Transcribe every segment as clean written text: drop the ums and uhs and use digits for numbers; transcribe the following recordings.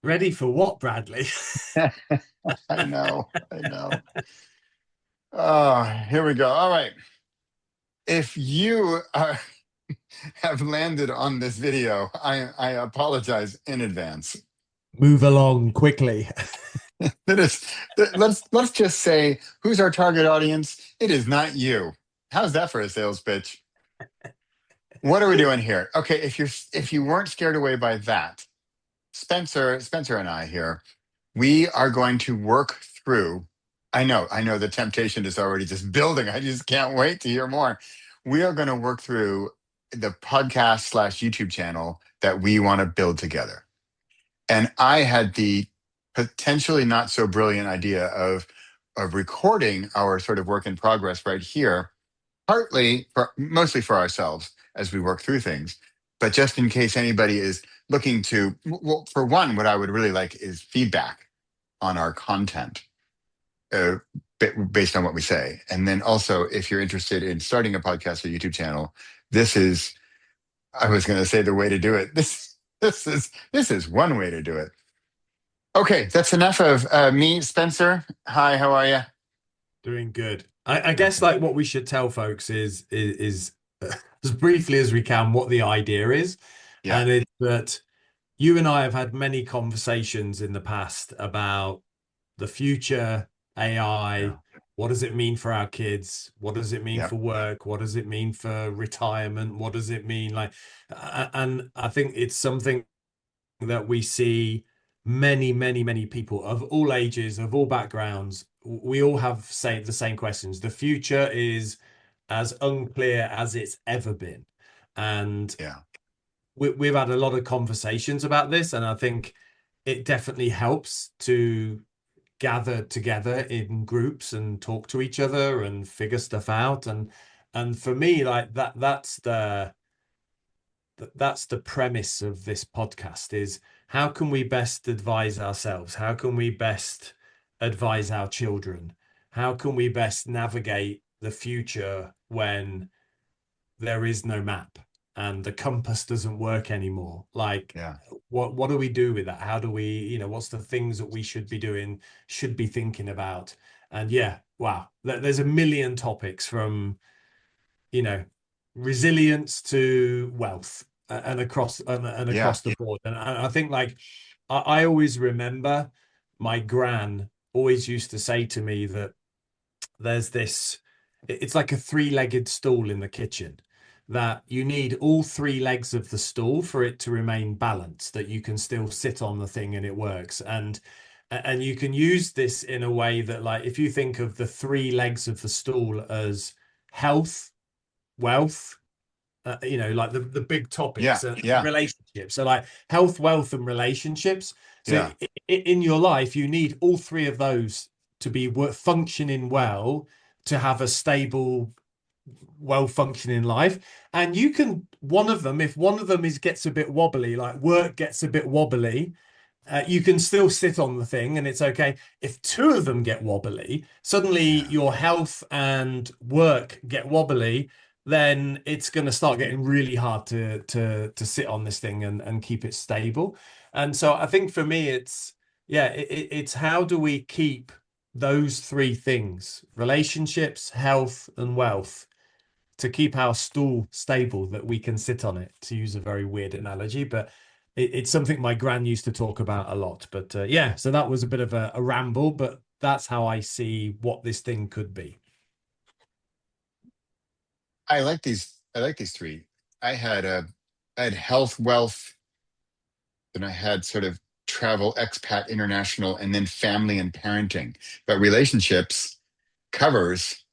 Ready for what, Bradley? I know, I know. Oh, here we go. All right. If you have landed on this video, I apologize in advance. Move along quickly. That is, let's just say, who's our target audience? It is not you. How's that for a sales pitch? What are we doing here? Okay, if you weren't scared away by that, Spencer and I here, we are going to work through. I know the temptation is already just building. I just can't wait to hear more. We are going to work through the podcast slash YouTube channel that we want to build together. And I had the potentially not so brilliant idea of recording our sort of work in progress right here, mostly for ourselves as we work through things. But just in case anybody is looking to, well, for one, what I would really like is feedback on our content uh, based on what we say. And then also, if you're interested in starting a podcast or YouTube channel, this is, I was going to say the way to do it. This is one way to do it. Okay, that's enough of me, Spencer. Hi, how are you? Doing good. I guess Okay. like what we should tell folks is as briefly as we can what the idea is, Yeah. and it's that you and I have had many conversations in the past about the future, Yeah. AI. What does it mean for our kids? What does it mean Yeah. for work? What does it mean for retirement? What does it mean like? And I think it's something that we see many people of all ages, of all backgrounds. We all have the same questions. The future is as unclear as it's ever been. And Yeah. we've had a lot of conversations about this, and I think it definitely helps to gather together in groups and talk to each other and figure stuff out. And for me, like that's the premise of this podcast is how can we best advise ourselves? How can we best advise our children? How can we best navigate the future when there is no map and the compass doesn't work anymore? Like, Yeah. what do we do with that? How do we, what's the things that we should be doing, should be thinking about? And yeah, wow, there's a million topics from you know, resilience to wealth and Yeah. across the board. And I think like I always remember my gran always used to say to me that there's this, it's like a three-legged stool in the kitchen that you need all three legs of the stool for it to remain balanced, that you can still sit on the thing and it works. And you can use this in a way that like if you think of the three legs of the stool as health, wealth, like the big Yeah. topics and Yeah. relationships. So like health, wealth, and relationships. So Yeah. in your life, you need all three of those to be functioning well, to have a stable, well functioning life. And you can one of them, if one of them gets a bit wobbly, like work gets a bit wobbly, you can still sit on the thing and it's okay. If two of them get wobbly, suddenly Yeah. your health and work get wobbly, then it's going to start getting really hard to sit on this thing and keep it stable. And so I think for me, it's how do we keep those three things, relationships, health, and wealth, to keep our stool stable that we can sit on it, to use a very weird analogy, but it's something my gran used to talk about a lot. But yeah, so that was a bit of a ramble, but that's how I see what this thing could be. I like these three. I had I had health, wealth, then I had sort of travel, expat, international, and then family and parenting. But relationships covers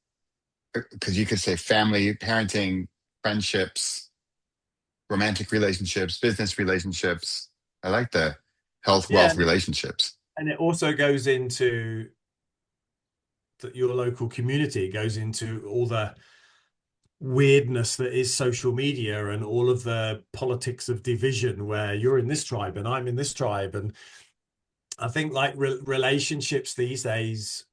because you could say family, parenting, friendships, romantic relationships, business relationships. I like the health, Yeah, wealth, relationships. and it also goes into your local community. It goes into all the weirdness that is social media and all of the politics of division where you're in this tribe and I'm in this tribe. And I think like relationships these days,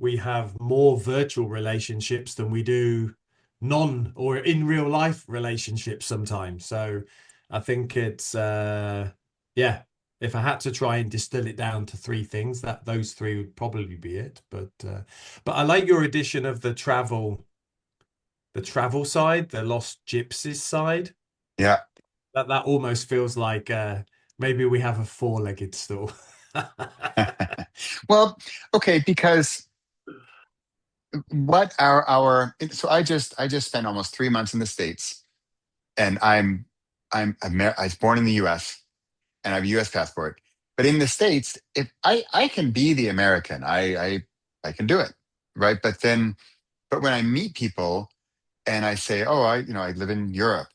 we have more virtual relationships than we do non or in real life relationships sometimes. So I think it's yeah, If I had to try and distill it down to three things, that those three would probably be it. But I like your addition of the travel side, the lost gypsies side. Yeah. That almost feels like maybe we have a four-legged stool. Well, okay, because what our so I just spent almost 3 months in the States, and I was born in the US and I have a US passport. But in the States, if I can be the American, I can do it. Right. But when I meet people and I say, oh, I live in Europe,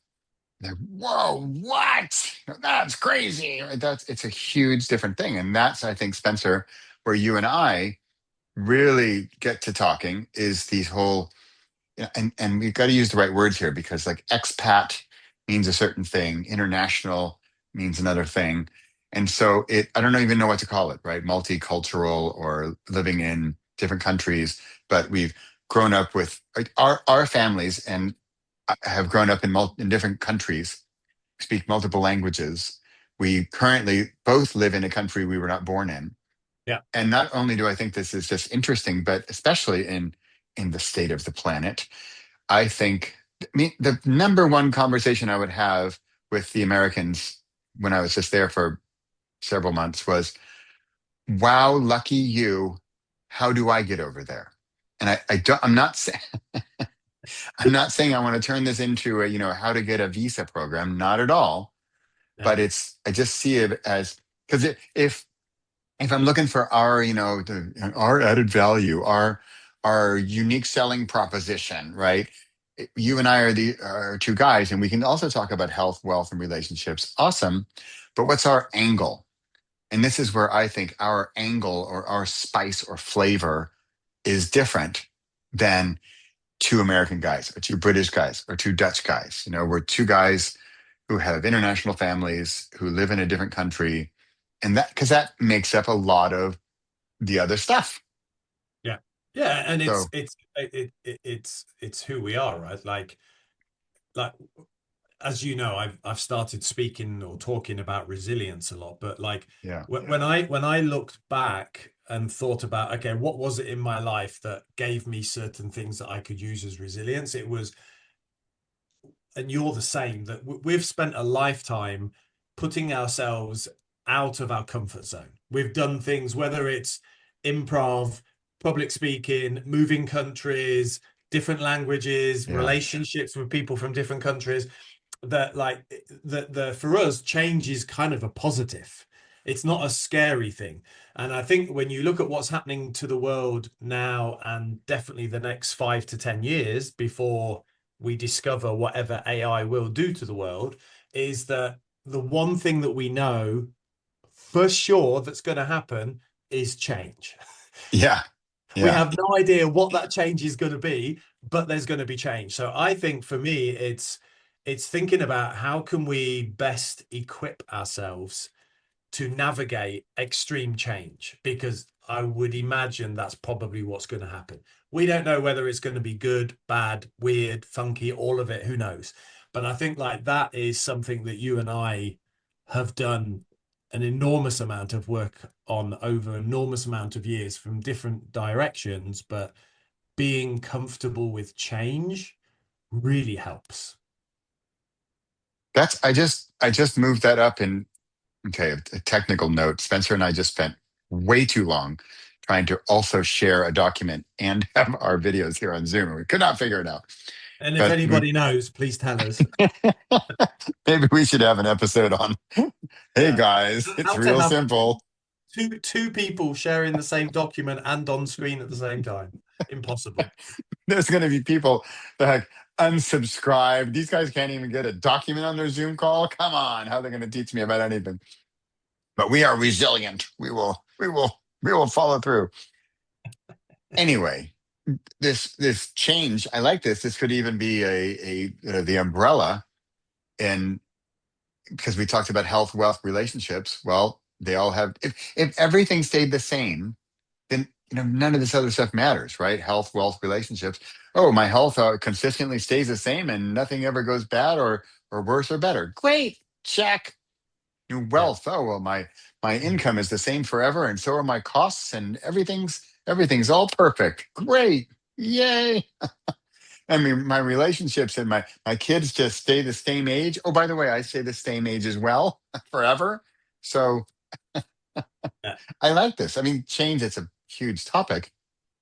they're, whoa, what? That's crazy. Right? It's a huge different thing. And that's, I think, Spencer, where you and I really get to talking is these whole, and we've got to use the right words here because like expat means a certain thing, international means another thing. And so I don't even know what to call it, right? Multicultural or living in different countries, but we've grown up with like, our families and have grown up in different countries, speak multiple languages. We currently both live in a country we were not born in. Yeah. And not only do I think this is just interesting, but especially in the state of the planet, I think the number one conversation I would have with the Americans when I was just there for several months was, "Wow, lucky you! How do I get over there?" And I don't. I'm not saying I want to turn this into a how to get a visa program. Not at all. Yeah. But I just see it as because if I'm looking for our, our added value, our unique selling proposition, right? You and I are the two guys, and we can also talk about health, wealth, and relationships. Awesome. But what's our angle? And this is where I think our angle or our spice or flavor is different than two American guys or two British guys or two Dutch guys. We're two guys who have international families who live in a different country. And that, because that makes up a lot of the other stuff. Yeah. Yeah, and So, it's who we are, right? Like as you know, I've started speaking or talking about resilience a lot, but like yeah. when I looked back and thought about, okay, what was it in my life that gave me certain things that I could use as resilience? It was, and you're the same, that we've spent a lifetime putting ourselves out of our comfort zone. We've done things, whether it's improv, public speaking, moving countries, different languages, Yeah. relationships with people from different countries, that like the for us change is kind of a positive. It's not a scary thing. And I think when you look at what's happening to the world now and definitely the next 5 to 10 years before we discover whatever AI will do to the world, is that the one thing that we know for sure that's going to happen is change. Yeah. We Yeah. have no idea what that change is going to be, but there's going to be change. So I think for me, it's thinking about how can we best equip ourselves to navigate extreme change, because I would imagine that's probably what's going to happen. We don't know whether it's going to be good, bad, weird, funky, all of it, who knows? But I think like that is something that you and I have done an enormous amount of work on over an enormous amount of years from different directions, but being comfortable with change really helps. I just moved that up in, okay, a technical note. Spencer and I just spent way too long trying to also share a document and have our videos here on Zoom. We could not figure it out. And if But anybody knows, please tell us. maybe we should have an episode on, hey Yeah. guys, it's How to real have simple. two people sharing the same document and on screen at the same time. Impossible. There's going to be people that like unsubscribe. These guys can't even get a document on their Zoom call. Come on, how are they going to teach me about anything? But we are resilient. We will follow through. Anyway, this change, I like this. This could even be the umbrella, and because we talked about health, wealth, relationships. Well, they all have. If everything stayed the same, then none of this other stuff matters, right? Health, wealth, relationships. Oh, my health consistently stays the same, and nothing ever goes bad or worse or better. Great, check. New Yeah. wealth. Oh well, my income is the same forever, and so are my costs, and everything's all perfect. Great, yay! I mean, my relationships and my kids just stay the same age. Oh, by the way, I stay the same age as well forever. So Yeah. I like this. I mean, change. It's a huge topic.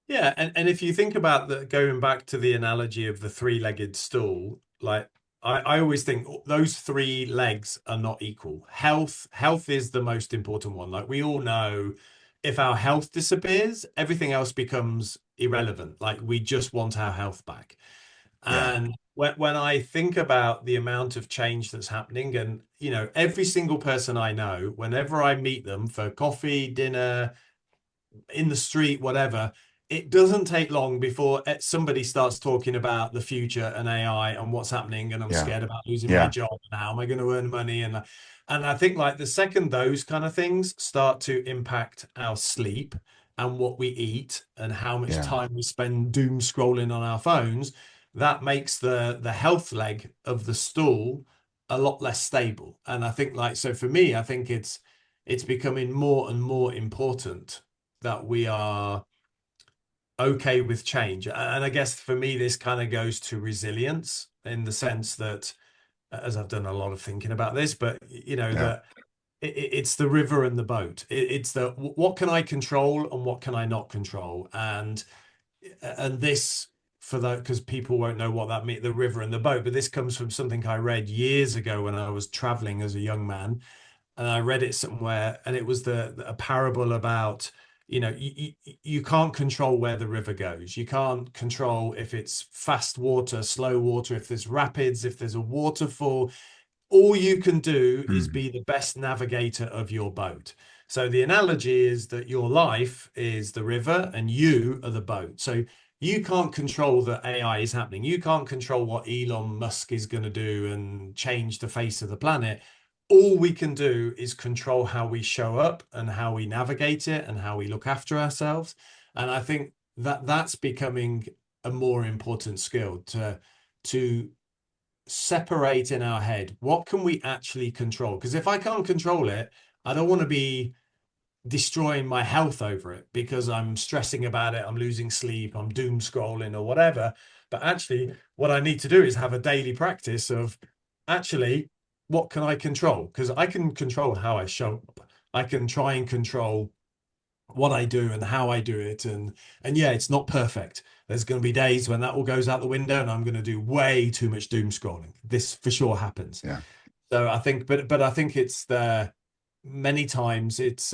Yeah, and if you think about the going back to the analogy of the three-legged stool, like I always think those three legs are not equal. Health is the most important one. Like we all know, if our health disappears, everything else becomes irrelevant. Like we just want our health back. Yeah, And when I think about the amount of change that's happening, and every single person I know, whenever I meet them for coffee, dinner, in the street, whatever, it doesn't take long before somebody starts talking about the future and AI and what's happening, and I'm yeah, scared about losing my yeah, job and how am I going to earn money, and I think like the second those kind of things start to impact our sleep and what we eat and how much yeah, time we spend doom scrolling on our phones, that makes the health leg of the stool a lot less stable. And I think like so for me, I think it's becoming more and more important that we are okay with change. And I guess for me, this kind of goes to resilience in the sense that, as I've done a lot of thinking about this, but yeah. that it's the river and the boat. It's the what can I control and what can I not control, and this for that because people won't know what that means, the river and the boat. But this comes from something I read years ago when I was traveling as a young man, and I read it somewhere, and it was a parable about, you can't control where the river goes. You can't control if it's fast water, slow water, if there's rapids, if there's a waterfall. All you can do is Hmm. be the best navigator of your boat. So the analogy is that your life is the river and you are the boat. So you can't control that AI is happening. You can't control what Elon Musk is going to do and change the face of the planet. All we can do is control how we show up and how we navigate it and how we look after ourselves. And I think that that's becoming a more important skill to separate in our head what can we actually control, because if I can't control it, I don't want to be destroying my health over it because I'm stressing about it, I'm losing sleep, I'm doom scrolling or whatever. But actually what I need to do is have a daily practice of actually what can I control, because I can control how I show up. I can try and control what I do and how I do it. And yeah, it's not perfect. There's going to be days when that all goes out the window and I'm going to do way too much doom scrolling. This for sure happens. Yeah. So I think, but I think it's the many times it's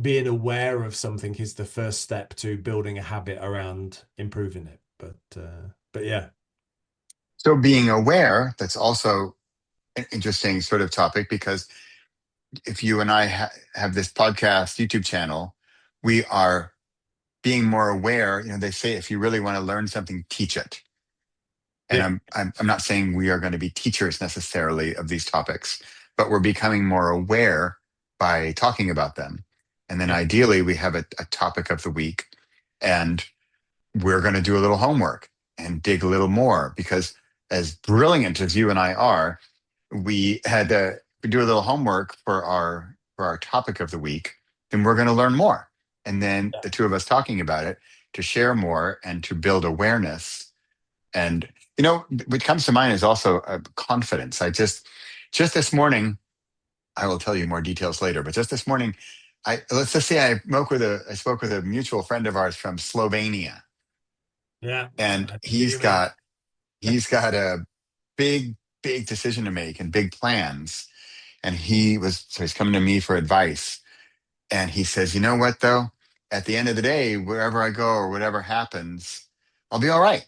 being aware of something is the first step to building a habit around improving it. But yeah, So being aware, that's also an interesting sort of topic because if you and I have this podcast, YouTube channel, we are being more aware. You know, they say if you really want to learn something, teach it. And yeah, I'm not saying we are going to be teachers necessarily of these topics, but we're becoming more aware by talking about them. And then yeah, ideally, we have a topic of the week, and we're going to do a little homework and dig a little more because, as brilliant as you and I are, we had to do a little homework for our topic of the week. Then we're going to learn more, and then yeah, the two of us talking about it to share more and to build awareness. And what comes to mind is also confidence. Just this morning, I will tell you more details later, but just this morning, let's just say I spoke with a mutual friend of ours from Slovenia, yeah. and I know who you mean. he's got a big decision to make and big plans. And he's coming to me for advice. And he says, you know what though? At the end of the day, wherever I go or whatever happens, I'll be all right.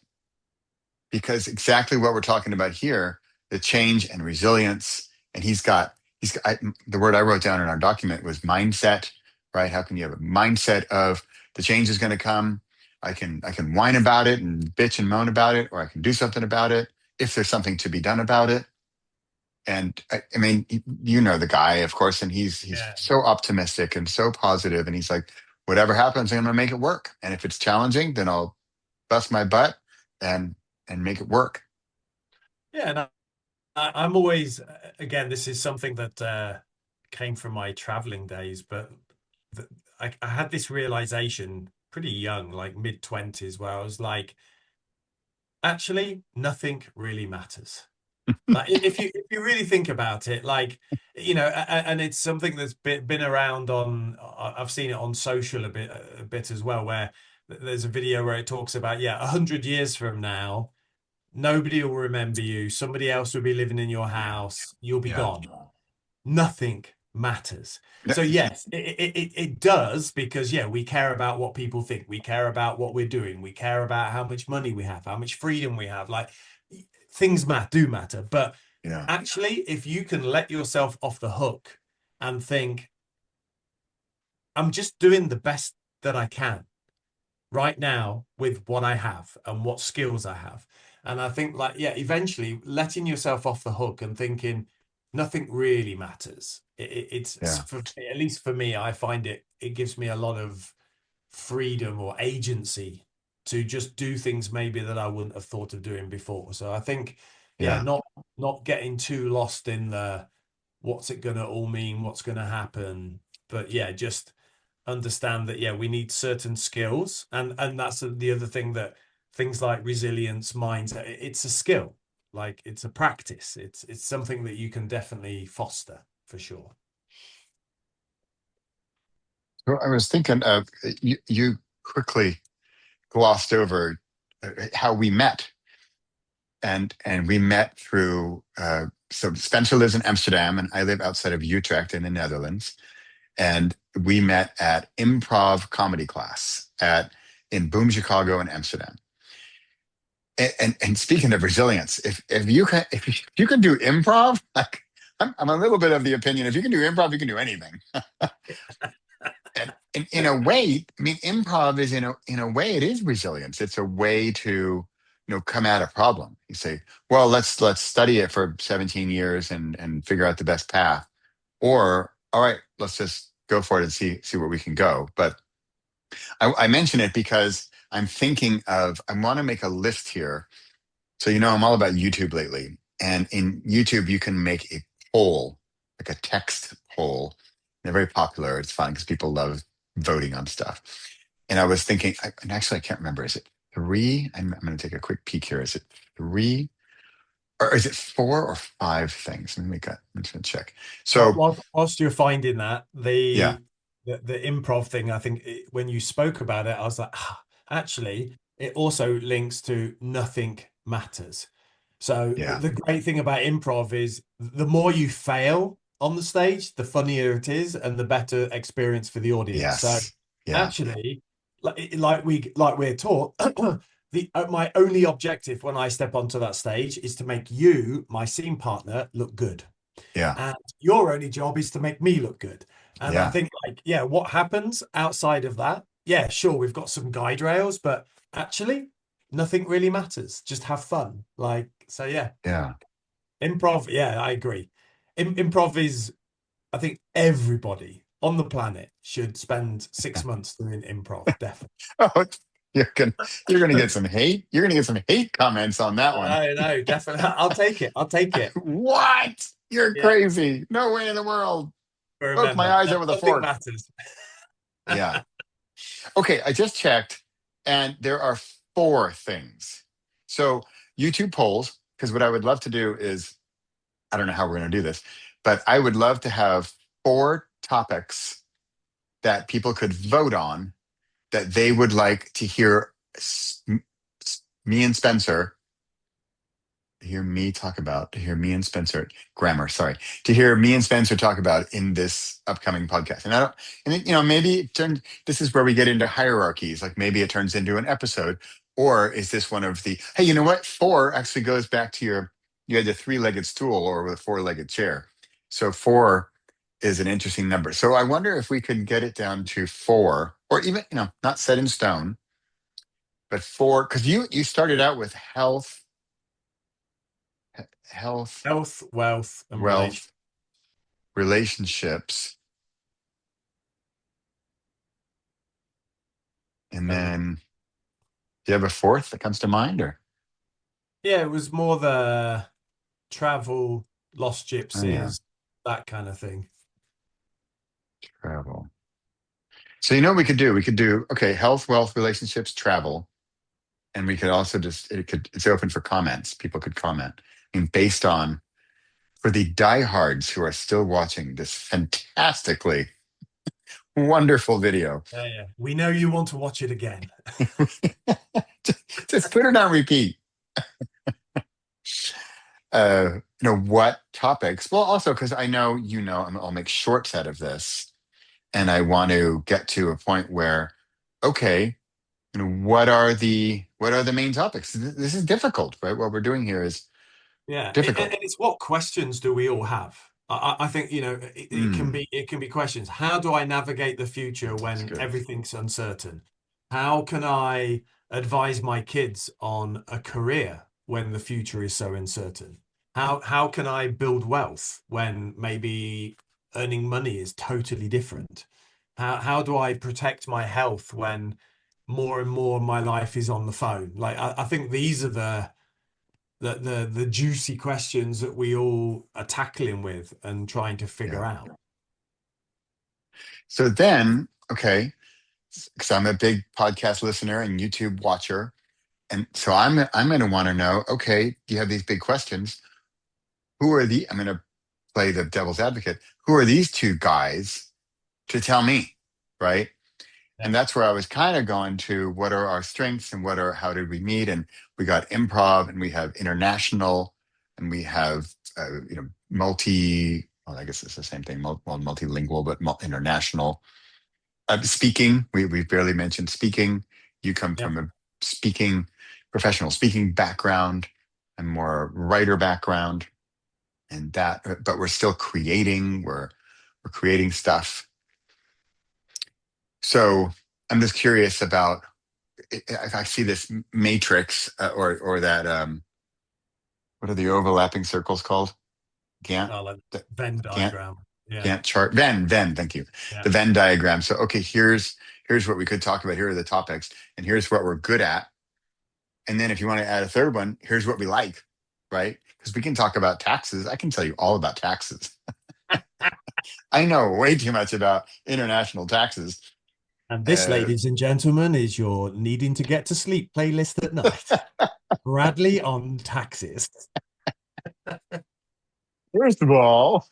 Because exactly what we're talking about here, the change and resilience. And the word I wrote down in our document was mindset, right? How can you have a mindset of the change is going to come? I can whine about it and bitch and moan about it, or I can do something about it if there's something to be done about it. And I mean, you know the guy, of course, and he's Yeah. so optimistic and so positive, and he's like, whatever happens, I'm gonna make it work. And if it's challenging, then I'll bust my butt and and make it work. Yeah, I'm always, again, this is something that came from my traveling days, but th I had this realization pretty young, like mid 20s, where I was like, actually, nothing really matters. Like if you really think about it, like and it's something that's been around on. I've seen it on social a bit as well, where there's a video where it talks about 100 years from now, nobody will remember you. Somebody else will be living in your Yeah. house. You'll be Yeah. gone. Nothing matters. Yeah. So yes, it does because we care about what people think. We care about what we're doing. We care about how much money we have, how much freedom we have. Like things do matter. But Yeah. actually, if you can let yourself off the hook and think, I'm just doing the best that I can right now with what I have and what skills I have. And I think like, eventually letting yourself off the hook and thinking nothing really matters. It's Yeah. at least for me, I find it gives me a lot of freedom or agency to just do things maybe that I wouldn't have thought of doing before. So I think, Yeah. not getting too lost in the what's it gonna all mean, what's gonna happen, but just understand that we need certain skills, and that's the other thing, that things like resilience, mindset, it's a skill, like it's a practice, it's something that you can definitely foster for sure. Well, I was thinking of you quickly glossed over how we met, and we met through. So Spencer lives in Amsterdam, and I live outside of Utrecht in the Netherlands. And we met at improv comedy class at in Boom Chicago in Amsterdam. And speaking of resilience, if you can do improv, like I'm a little bit of the opinion, if you can do improv, you can do anything. And in a way, I mean, improv is in a way it is resilience. It's a way to come at a problem. You say, well, let's study it for 17 years and figure out the best path, or all right, let's just go for it and see where we can go. But I mention it because I'm thinking of I want to make a list here. So I'm all about YouTube lately, and in YouTube you can make a poll, like a text poll. They're very popular. It's fun because people love voting on stuff. And I was thinking, and actually I can't remember. Is it three? I'm going to take a quick peek here. Is it three, or is it four or five things? I'm just going to check. Well, So whilst you're finding that, yeah, the improv thing, I think when you spoke about it, I was like, actually, it also links to nothing matters. So yeah, the great thing about improv is the more you fail on the stage, the funnier it is and the better experience for the audience. So yes, yeah, actually, like we're taught, the my only objective when I step onto that stage is to make you, my scene partner, look good. yeah, And your only job is to make me look good. And I yeah, think, like, what happens outside of that? Yeah, sure, we've got some guide rails, but actually, nothing really matters. Just have fun. Like, so yeah. improv. Yeah, I agree. Improv is, I think everybody on the planet should spend 6 months doing improv, definitely. Oh, you're gonna you're gonna get some hate. You're gonna get some hate comments on that one. I know, definitely. I'll take it. I'll take it. What? You're Yeah. crazy. No way in the world. But Poke my remember, eyes out with a nothing fork. matters. Yeah. Okay, I just checked, and there are four things. So YouTube polls, because what I would love to do is, I don't know how we're going to do this, but I would love to have four topics that people could vote on that they would like to hear me and Spencer to hear me and Spencer, grammar, sorry, to hear me and Spencer talk about in this upcoming podcast. And I don't, and maybe this is where we get into hierarchies. Like maybe it turns into an episode, or is this one of the, hey, you know what? Four actually goes back to you had the three-legged stool or the four-legged chair. So four is an interesting number. So I wonder if we could get it down to four, or even, not set in stone, but four, because you started out with health, Health, wealth, and relation. wealth, relationships, and And then do you have a fourth that comes to mind, or it was more the travel, lost Oh yeah, gypsies, that kind of thing. travel. So you know what we could do? We could do okay, health, wealth, relationships, travel, and we could also just it's open for comments. People could comment. I mean, based on for the diehards who are still watching this fantastically wonderful video, Yeah, yeah. We know you want to watch it again. just put it on repeat. What topics? Well, also because I know I'll make shorts out of this, and I want to get to a point where, okay, what are the main topics? This is difficult, right? What we're doing here is Yeah, and difficult. it's what questions do we all have? I think, Hmm, it can be questions. How do I navigate the future that's when good. everything's uncertain? How can I advise my kids on a career when the future is so uncertain? How can I build wealth when maybe earning money is totally different? How do I protect my health when more and more of my life is on the phone? Like I think these are the juicy questions that we all are tackling with and trying to figure Yeah. out. So then, okay, because I'm a big podcast listener and YouTube watcher, and so I'm going to want to know. Okay, you have these big questions. Who are the? I'm going to play the devil's advocate. Who are these two guys to tell me, right? Yeah, And that's where I was kind of going to what are our strengths and how did we meet? And we got improv and we have international and we have, well, I guess it's the same thing, multilingual, but international. Speaking, we've barely mentioned speaking. You come yeah, from a speaking, professional speaking background and more writer background and that, but we're still creating, we're creating stuff. So I'm just curious about if I see this matrix or that what are the overlapping circles called? Gantt, like the Venn Gantt, diagram. Yeah, Gantt chart. Venn. Thank you. yeah, The Venn diagram. So okay, here's what we could talk about. Here are the topics, and here's what we're good at. And then if you want to add a third one, here's what we like, right? Because we can talk about taxes. I can tell you all about taxes. I know way too much about international taxes. and this, Uh, ladies and gentlemen, is your needing to get to sleep playlist at night. Bradley on taxes. First of all,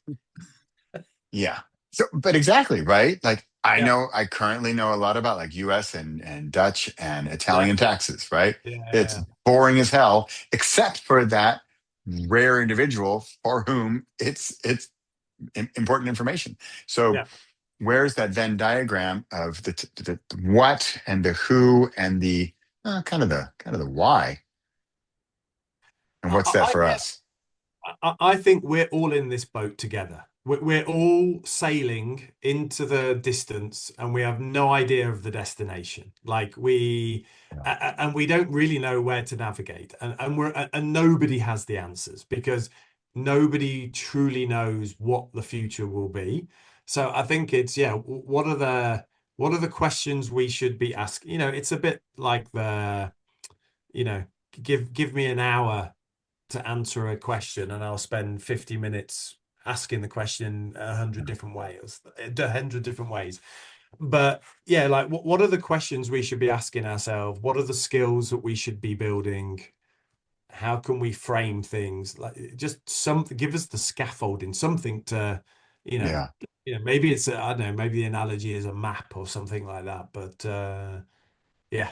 yeah. So, but exactly, right? Like Yeah, I currently know a lot about like US and Dutch and yeah, Italian taxes, right? yeah, It's yeah, boring as hell, except for that rare individual for whom it's important information. So, yeah. where's that Venn diagram of the what and the who and the kind of the why, and I, what's that I, for us? I think we're all in this boat together. We're all sailing into the distance and we have no idea of the destination. Yeah, And we don't really know where to navigate. And nobody has the answers because nobody truly knows what the future will be. So I think it's, yeah, what are the questions we should be asking? It's a bit like you know, give me an hour to answer a question and I'll spend 50 minutes asking the question 100 different ways. But yeah, like what are the questions we should be asking ourselves? What are the skills that we should be building? How can we frame things? Like just something, give us the scaffolding, something to, you know, yeah, maybe I don't know, maybe the analogy is a map or something like that. But yeah,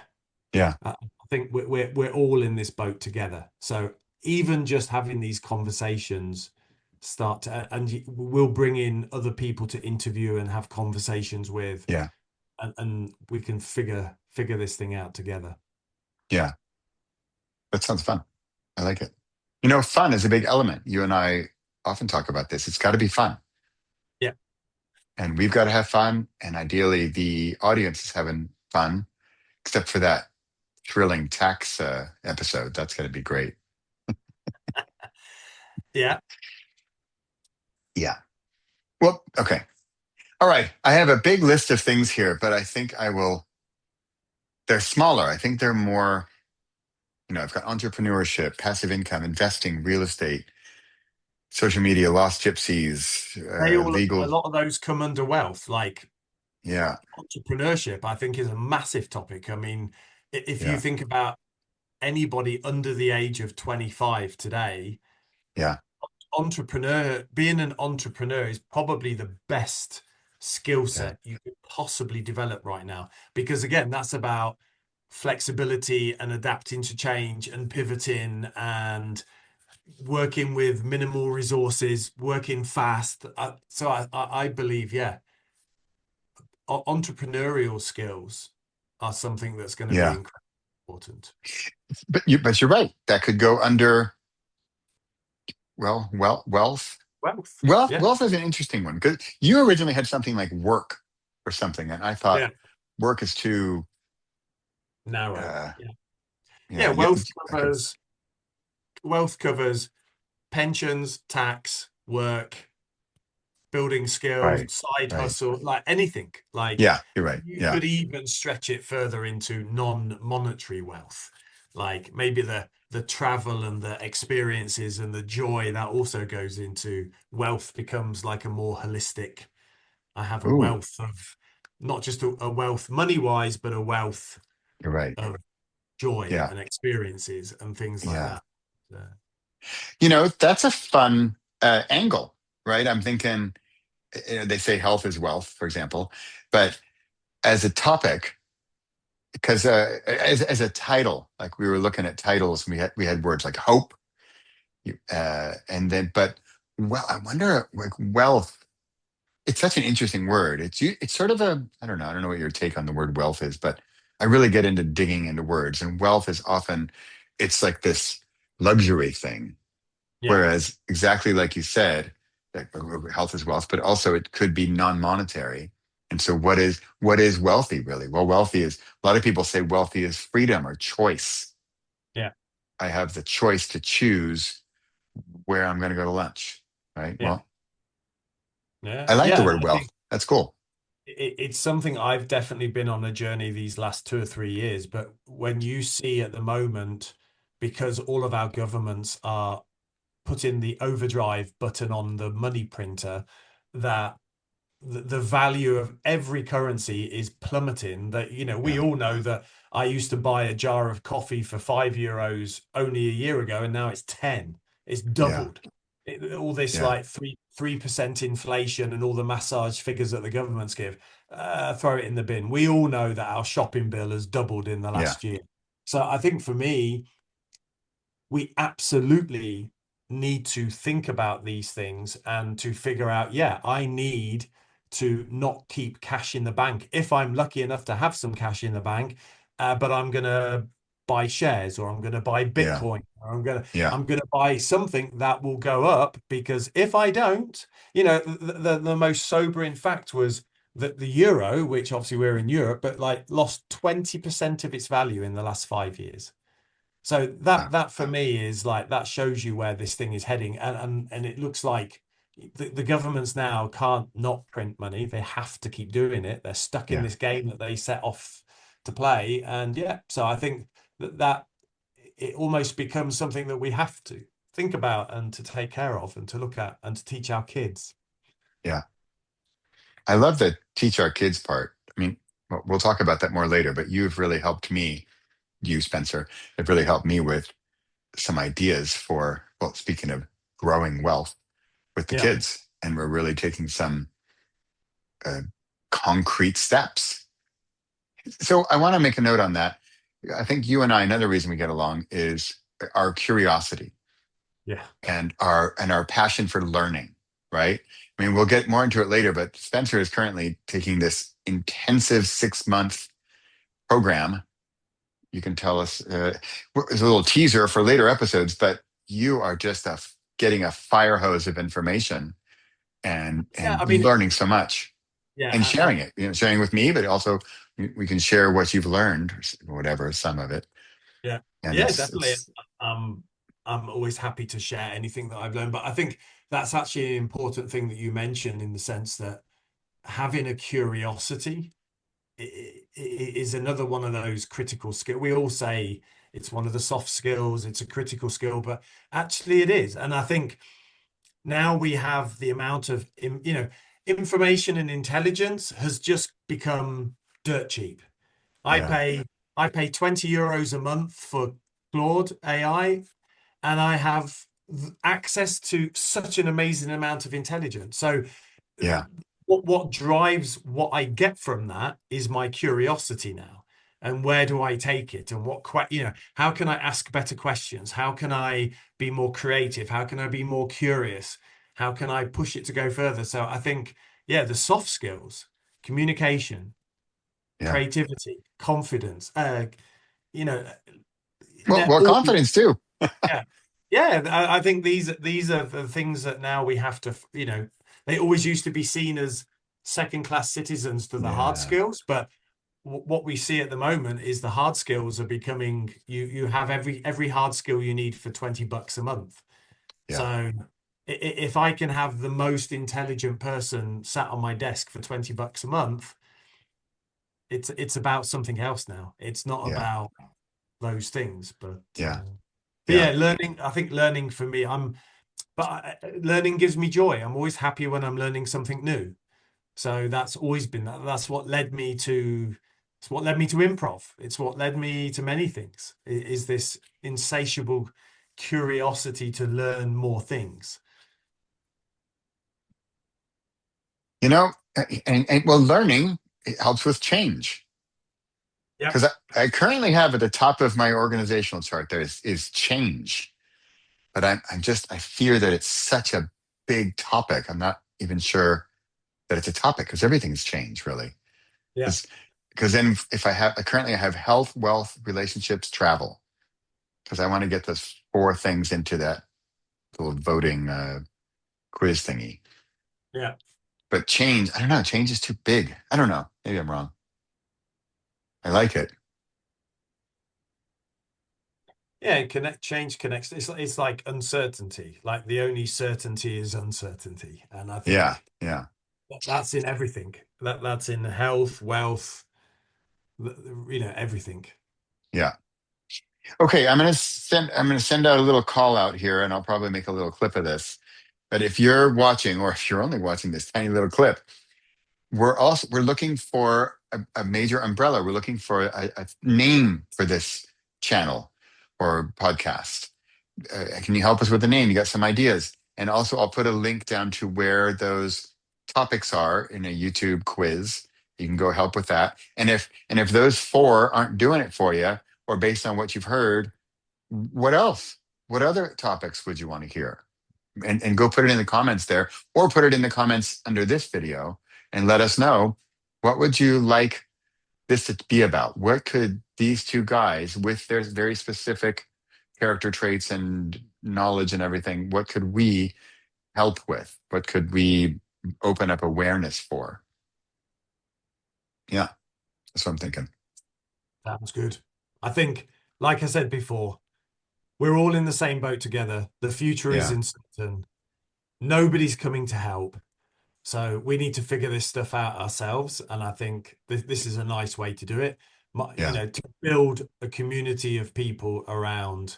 yeah, I think we're all in this boat together. So even just having these conversations start to, and we'll bring in other people to interview and have conversations with, yeah, and we can figure this thing out together. yeah. That sounds fun. I like it. Fun is a big element. You and I often talk about this. It's got to be fun. Yeah. And we've got to have fun. And ideally, the audience is having fun, except for that thrilling tax episode. That's going to be great. Yeah. Yeah. Well, okay. All right. I have a big list of things here, but I think they're smaller. I think they're more, I've got entrepreneurship, passive income, investing, real estate, social media, lost gypsies, They all, a legal. lot of those come under wealth. Like Yeah, entrepreneurship, I think, is a massive topic. I mean, if you yeah, think about anybody under the age of 25 today, yeah, being an entrepreneur is probably the best skill yeah. set you could possibly develop right now. Because again, that's about flexibility and adapting to change and pivoting and working with minimal resources, working fast. So I believe, yeah, entrepreneurial skills are something that's going to be Yeah. incredibly important. But you're right. That could go under, wealth. Wealth. Yeah. Wealth is an interesting one because you originally had something like work or something, and I thought Yeah. work is too. Narrow. Uh, Yeah. yeah, Yeah. yeah. I could. Wealth covers pensions, tax, work, building skills, Right, side right. hustle, like anything. Like Yeah, you're right. you Yeah. could even stretch it further into non-monetary wealth, like maybe the travel and the experiences and the joy that also goes into wealth becomes like a more holistic. I have a Ooh, wealth of not just a wealth money wise, but a wealth you're right. of joy Yeah, and experiences and things like yeah. that. So, That's a fun angle, right? I'm thinking, they say health is wealth, for example, but as a topic, because as a title, like we were looking at titles, and we had words like hope, and then but well, I wonder, like, wealth. It's such an interesting word. It's sort of a, I don't know what your take on the word wealth is, but I really get into digging into words, and wealth is often, it's like this luxury thing. yeah, Whereas, exactly like you said, that health is wealth, but also it could be non-monetary. And so what is wealthy really? Well, wealthy is, a lot of people say wealthy is freedom or choice. yeah, I have the choice to choose where I'm going to go to lunch. Right. yeah, Well, yeah, I like the yeah. And word I think wealth. That's cool. it's something I've definitely been on a journey these last 2 or 3 years. But when you see at the moment, because all of our governments are putting the overdrive button on the money printer, that the value of every currency is plummeting. That, we Yeah. all know that I used to buy a jar of coffee for €5 only a year ago, and now it's 10. It's Yeah. doubled. All this Yeah. like 3% inflation and all the massage figures that the governments give, throw it in the bin. We all know that our shopping bill has doubled in the Yeah. last year. So I think for me, we absolutely need to think about these things and to figure out, yeah, I need to not keep cash in the bank. If I'm lucky enough to have some cash in the bank, but I'm going to buy shares, or I'm going to buy Yeah. Bitcoin, or I'm going to Yeah. I'm going to buy something that will go up, because if I don't, the most sobering fact was that the euro, which obviously we're in Europe, but like lost 20% of its value in the last 5 years. So that Wow. that for me is like, that shows you where this thing is heading, and it looks like the governments now can't not print money. They have to keep doing it. They're stuck in Yeah. this game that they set off to play, and yeah. So I think that it almost becomes something that we have to think about and to take care of and to look at and to teach our kids. Yeah. I love the teach our kids part. I mean, we'll talk about that more later, but you've really helped me, you, Spencer, have really helped me with some ideas for, well, speaking of growing wealth with the Yeah, kids. And we're really taking some uh, concrete steps. So I want to make a note on that. I think you and I, another reason we get along is our curiosity yeah, and our passion for learning, right? I mean, we'll get more into it later, but Spencer is currently taking this intensive 6-month program. You can tell us, it's a little teaser for later episodes, but you are just getting a fire hose of information and yeah. and I mean, learning so much and yeah, sharing it, sharing with me, but also we can share what you've learned, or whatever, some of it. yeah, And yeah, it's definitely. it's I'm always happy to share anything that I've learned, but I think that's actually an important thing that you mentioned, in the sense that having a curiosity is another one of those critical skills. We all say it's one of the soft skills, it's a critical skill, but actually it is. And I think now we have the amount of, information and intelligence has just become dirt cheap. I Yeah. pay I pay 20 euros a month for Claude AI, and I have access to such an amazing amount of intelligence. So Yeah. what drives what I get from that is my curiosity now. And where do I take it? And how can I ask better questions? How can I be more creative? How can I be more curious? How can I push it to go further? So I think, yeah, the soft skills, communication, Yeah. creativity, confidence, you know, Well, they're all, confidence too. yeah, yeah. I think these are the things that now we have to, they always used to be seen as second class citizens to the hard Yeah. skills, but what we see at the moment is the hard skills are becoming, you have every hard skill you need for 20 bucks a month. Yeah. So if I can have the most intelligent person sat on my desk for 20 bucks a month, it's about something else now. It's not Yeah. about those things, Yeah. but Yeah. yeah, learning. I think learning for me, learning gives me joy. I'm always happy when I'm learning something new. So that's always been that. That's what led me to. It's what led me to improv. It's what led me to many things. Is this insatiable curiosity to learn more things? You know, and well, learning, it helps with change. Yep. Because I currently have at the top of my organizational chart there is change. But I fear that it's such a big topic. I'm not even sure that it's a topic because everything's changed really. Yeah. Because then if currently I have health, wealth, relationships, travel, because I want to get those four things into that little voting quiz thingy. Yeah. But change, I don't know. Change is too big. I don't know. Maybe I'm wrong. I like it. Yeah. Change connects. It's like uncertainty. Like the only certainty is uncertainty, and I Yeah. think Yeah. that's in everything. That's in health, wealth, everything. Yeah. Okay. I'm gonna send out a little call out here, and I'll probably make a little clip of this. But if you're watching, or if you're only watching this tiny little clip, we're looking for a major umbrella. We're looking for a name for this channel or podcast. Can you help us with the name? You got some ideas? And also, I'll put a link down to where those topics are in a YouTube quiz. You can go help with that. And if those four aren't doing it for you, or based on what you've heard, what else? What other topics would you want to hear? And go put it in the comments there, or put it in the comments under this video and let us know, what would you like this to be about? What could these two guys with their very specific character traits and knowledge and everything, what could we help with? What could we open up awareness for? Yeah, that's what I'm thinking. Sounds good. I think, like I said before, we're all in the same boat together. The future is Yeah, uncertain. Nobody's coming to help. So we need to figure this stuff out ourselves. And I think this is a nice way to do it. yeah, To build a community of people around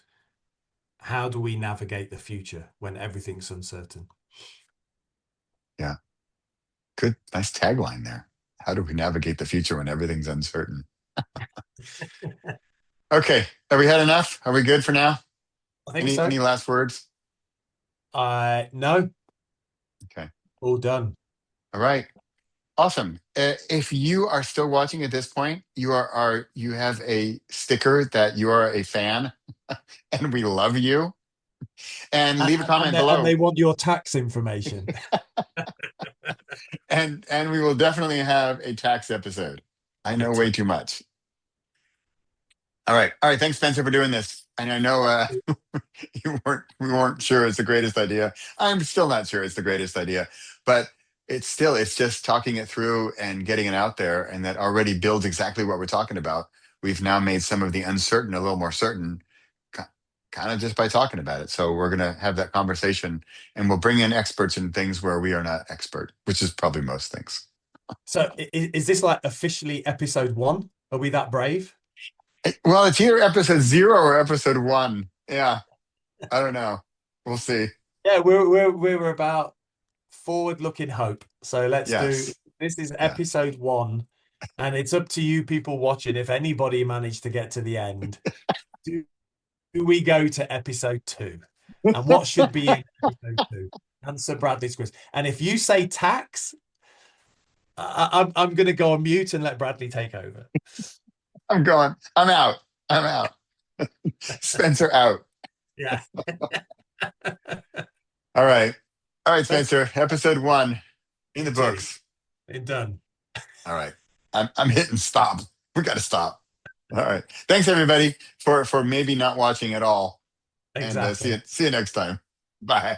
how do we navigate the future when everything's uncertain. yeah. Good, nice tagline there. How do we navigate the future when everything's uncertain? Okay, have we had enough? Are we good for now? I think Any so. last words? No, Okay. all done. All right. Awesome. If you are still watching at this point, you have a sticker that you are a fan, and we love you. And leave a comment And they below, want your tax information. and we will definitely have a tax episode. I know way too much. All right. Thanks, Spencer, for doing this. And I know we weren't sure it's the greatest idea. I'm still not sure it's the greatest idea, but it's just talking it through and getting it out there, and that already builds exactly what we're talking about. We've now made some of the uncertain a little more certain, kind of just by talking about it. So we're gonna have that conversation, and we'll bring in experts in things where we are not expert, which is probably most things. So is this like officially episode one? Are we that brave? Well, it's either episode 0 or episode 1. Yeah, I don't know. We'll see. Yeah, we're about forward-looking hope. So let's do, Yes. this is Yeah. episode 1, and it's up to you people watching. If anybody managed to get to the end, do, do we go to episode 2? And what should be in episode 2? Answer Bradley's quiz. And if you say tax, I'm going to go on mute and let Bradley take over. I'm going. I'm out. I'm out. Spencer out. Yeah. All right. All right, Thanks. Spencer. Episode 1 in the Two. books. Done. All right. I'm hitting stop. We got to stop. All right. Thanks everybody for maybe not watching at all. And Exactly. see you next time. Bye.